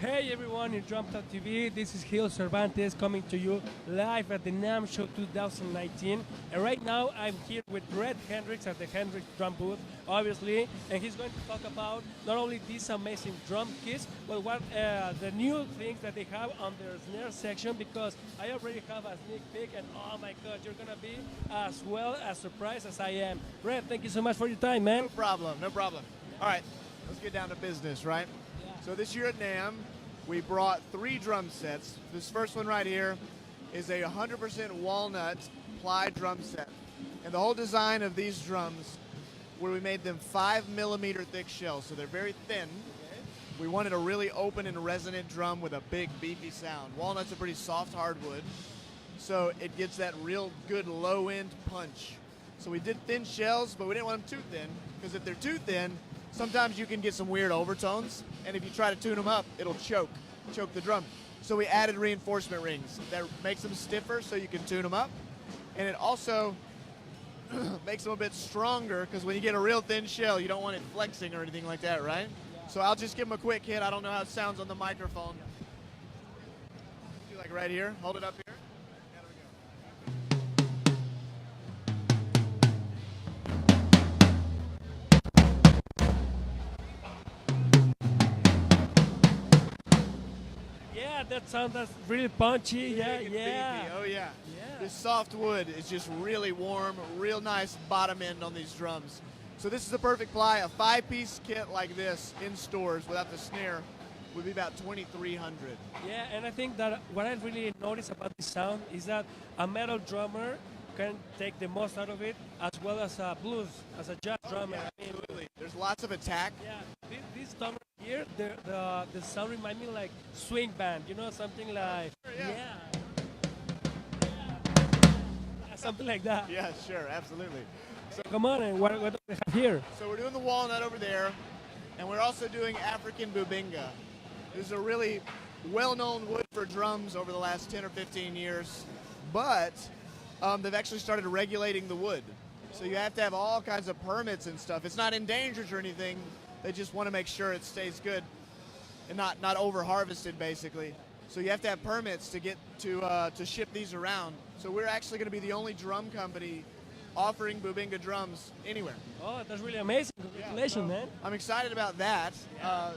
Hey everyone in Drum Talk TV, this is Gil Cervantes coming to you live at the NAMM Show 2019. And right now I'm here with Rhett Hendrix at the Hendrix Drum booth, obviously, and he's going to talk about not only these amazing drum kits, but what the new things that they have on their snare section, because I already have a sneak peek and oh my god, you're gonna be as well as surprised as I am. Rhett, thank you so much for your time, man. No problem, no problem. All right, let's get down to business, right? So this year at NAMM, we brought 3 drum sets. This first one right here is a 100% Walnut Ply Drum Set. And the whole design of these drums, where we made them 5mm thick shells, so they're very thin. We wanted a really open and resonant drum with a big, beefy sound. Walnut's a pretty soft hardwood, so it gets that real good low-end punch. So we did thin shells, but we didn't want them too thin, because if they're too thin, sometimes you can get some weird overtones, and if you try to tune them up, it'll choke the drum. So we added reinforcement rings that makes them stiffer so you can tune them up, and it also makes them a bit stronger, because when you get a real thin shell, you don't want it flexing or anything like that, right? So I'll just give them a quick hit. I don't know how it sounds on the microphone. Do like right here, hold it up here. That sound that's really punchy. Yeah. Oh yeah. This soft wood is just really warm, real nice bottom end on these drums. So this is the perfect ply. A 5-piece kit like this in stores without the snare would be about $2,300. Yeah, and I think that what I really notice about this sound is that a metal drummer can take the most out of it, as well as a blues, as a jazz drummer. Yeah, absolutely. There's lots of attack. Yeah, this drummer here, the sound reminds me like swing band, you know, something like something like that. Yeah, sure, absolutely. So come on, and what do we have here? So we're doing the walnut over there, and we're also doing African bubinga. This is a really well-known wood for drums over the last 10 or 15 years, but they've actually started regulating the wood. So you have to have all kinds of permits and stuff. It's not endangered or anything. They just want to make sure it stays good and not over-harvested, basically. So you have to have permits to get to ship these around. So we're actually going to be the only drum company offering bubinga drums anywhere. Oh, that's really amazing. Congratulations, man. I'm excited about that.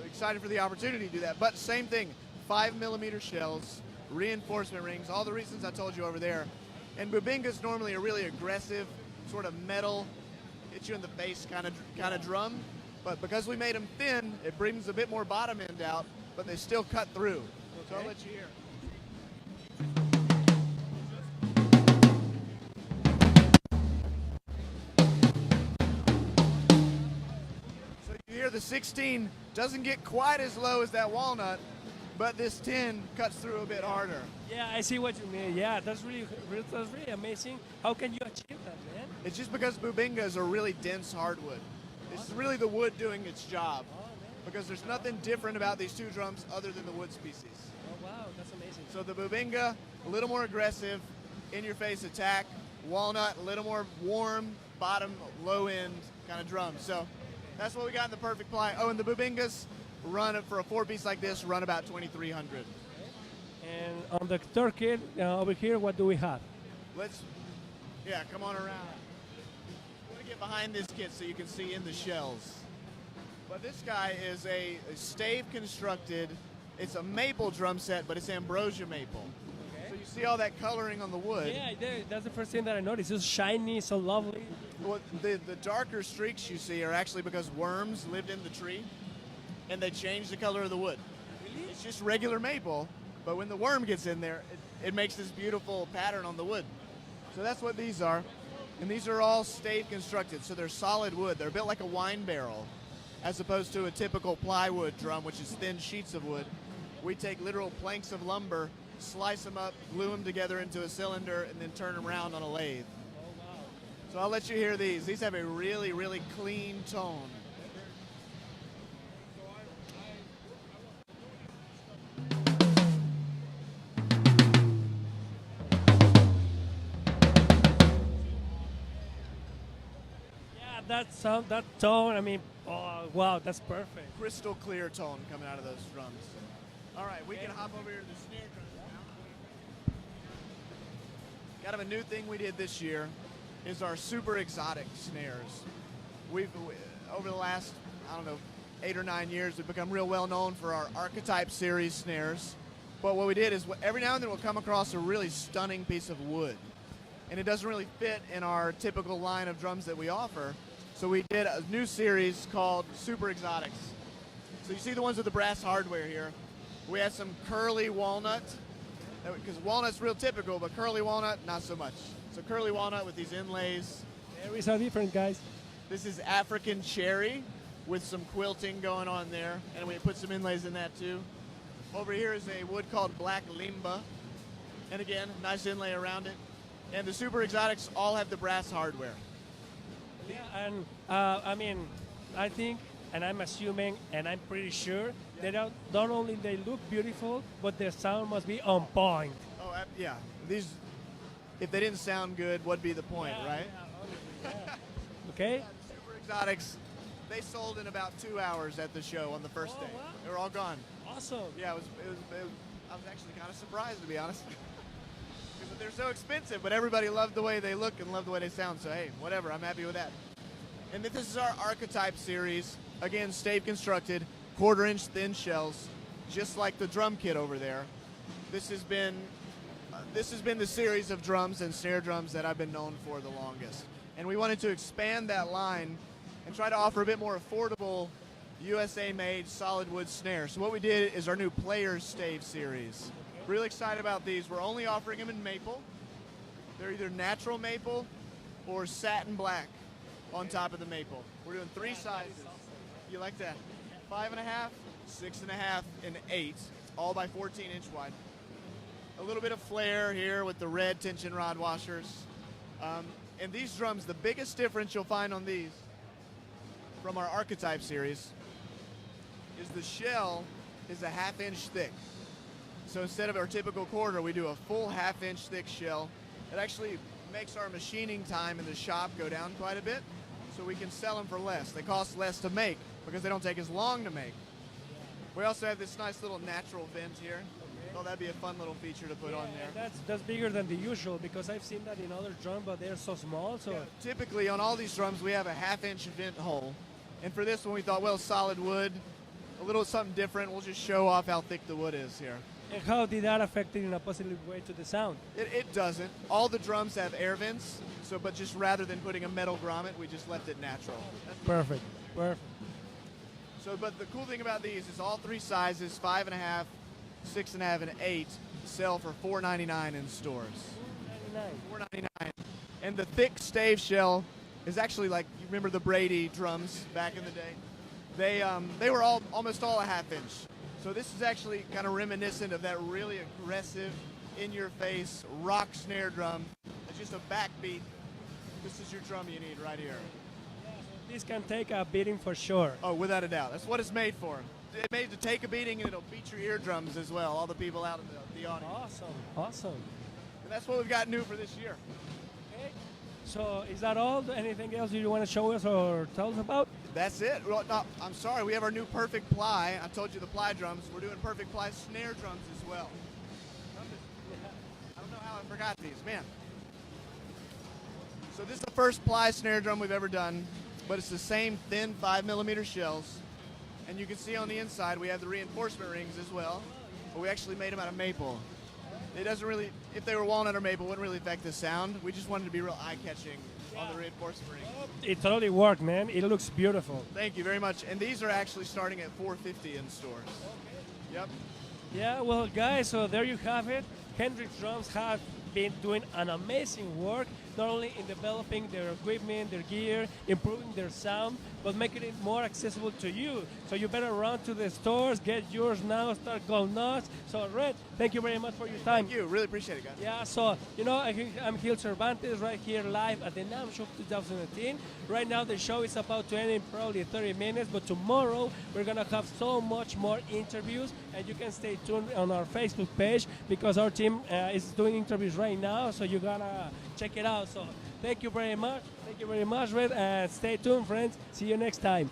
Excited for the opportunity to do that. But same thing, 5mm shells, reinforcement rings, all the reasons I told you over there. And bubinga's normally a really aggressive, sort of metal, hit you in the face kind of drum. But because we made them thin, it brings a bit more bottom end out, but they still cut through. Okay. So I'll let you hear. So you hear the 16 doesn't get quite as low as that walnut, but this 10 cuts through a bit harder. Yeah, I see what you mean. Yeah, that's really amazing. How can you achieve that, man? It's just because bubingas are really dense hardwood. This is really the wood doing its job, because there's nothing different about these 2 drums other than the wood species. Oh wow, that's amazing. So the bubinga, a little more aggressive, in-your-face attack. Walnut, a little more warm, bottom, low-end kind of drum. So that's what we got in the perfect ply. Oh, and the bubingas run for a 4-piece like this, run about $2,300. And on the third kit over here, what do we have? Come on around. I'm gonna get behind this kit so you can see in the shells. But this guy is a stave constructed. It's a maple drum set, but it's ambrosia maple. Okay. So you see all that coloring on the wood. Yeah, that's the first thing that I noticed. It's shiny, so lovely. Well, the darker streaks you see are actually because worms lived in the tree, and they changed the color of the wood. Really? It's just regular maple, but when the worm gets in there, it makes this beautiful pattern on the wood. So that's what these are. And these are all stave constructed, so they're solid wood. They're a bit like a wine barrel, as opposed to a typical plywood drum, which is thin sheets of wood. We take literal planks of lumber, slice them up, glue them together into a cylinder, and then turn them around on a lathe. Oh, wow. So I'll let you hear these. These have a really, really clean tone. That sound, that tone, I mean, oh, wow, that's perfect. Crystal clear tone coming out of those drums. All right, we can hop over here to the snare drum now. Kind of a new thing we did this year is our super exotic snares. Over the last, I don't know, 8 or 9 years, we've become real well known for our Archetype series snares. But what we did is every now and then we'll come across a really stunning piece of wood. And it doesn't really fit in our typical line of drums that we offer. So we did a new series called Super Exotics. So you see the ones with the brass hardware here. We had some curly walnut, because walnut's real typical, but curly walnut, not so much. So curly walnut with these inlays. Berries are different, guys. This is African cherry with some quilting going on there, and we put some inlays in that too. Over here is a wood called black limba, and again, nice inlay around it. And the Super Exotics all have the brass hardware. Yeah, and I mean, I think, and I'm assuming, and I'm pretty sure, they don't only they look beautiful, but their sound must be on point. Oh, yeah. These, if they didn't sound good, what'd be the point, right? Yeah, honestly, yeah. Okay. Yeah, the Super Exotics, they sold in about 2 hours at the show on the first day. Wow. They were all gone. Awesome. Yeah, I was actually kind of surprised, to be honest. Because they're so expensive, but everybody loved the way they look and loved the way they sound. So, hey, whatever, I'm happy with that. And this is our Archetype series. Again, stave constructed, 1/4-inch thin shells, just like the drum kit over there. This has been the series of drums and snare drums that I've been known for the longest. And we wanted to expand that line and try to offer a bit more affordable USA-made solid wood snare. So what we did is our new Players Stave series. Really excited about these. We're only offering them in maple. They're either natural maple or satin black on top of the maple. We're doing 3 sizes. You like that? 5.5, 6.5, and 8, all by 14-inch wide. A little bit of flair here with the red tension rod washers. And these drums, the biggest difference you'll find on these from our Archetype series is the shell is a 1/2 inch thick. So instead of our typical 1/4, we do a full 1/2 inch thick shell. It actually makes our machining time in the shop go down quite a bit, so we can sell them for less. They cost less to make because they don't take as long to make. We also have this nice little natural vent here. So that'd be a fun little feature to put on there. That's bigger than the usual because I've seen that in other drums, but they're so small. So yeah, typically on all these drums we have a 1/2 inch vent hole, and for this one we thought, well, solid wood, a little something different. We'll just show off how thick the wood is here. And how did that affect it in a positive way to the sound? It doesn't. All the drums have air vents, so but just rather than putting a metal grommet, we just left it natural. Perfect. Perfect. So, but the cool thing about these is all 3 sizes, 5.5, 6.5, and 8, sell for $4.99 in stores. $4.99. And the thick stave shell is actually like, you remember the Brady drums back in the day? They were almost all a 1/2 inch. So this is actually kind of reminiscent of that really aggressive, in-your-face rock snare drum. It's just a backbeat. This is your drum you need right here. This can take a beating for sure. Oh, without a doubt. That's what it's made for. It's made to take a beating, and it'll beat your eardrums as well, all the people out in the audience. Awesome. Awesome. And that's what we've got new for this year. Okay. So is that all? Anything else you want to show us or tell us about? That's it. Well, no, I'm sorry. We have our new Perfect Ply. I told you the ply drums. We're doing Perfect Ply snare drums as well. I don't know how I forgot these, man. So this is the first ply snare drum we've ever done, but it's the same thin 5mm shells. And you can see on the inside we have the reinforcement rings as well, but we actually made them out of maple. It doesn't really, if they were walnut or maple, it wouldn't really affect the sound. We just wanted to be real eye-catching on the reinforcement rings. It totally worked, man. It looks beautiful. Thank you very much. And these are actually starting at $4.50 in stores. Yep. Yeah, well, guys, so there you have it. Hendrix Drums have been doing an amazing work, not only in developing their equipment, their gear, improving their sound, but making it more accessible to you. So you better run to the stores, get yours now, start going nuts. So, Rhett, thank you very much for your time. Thank you. Really appreciate it, guys. Yeah, so, you know, I'm Gil Cervantes right here live at the NAMM Show 2018. Right now, the show is about to end in probably 30 minutes, but tomorrow we're going to have so much more interviews, and you can stay tuned on our Facebook page because our team is doing interviews right now, so you got to check it out. So, thank you very much. Thank you very much, Rhett, and stay tuned, friends. See you next time.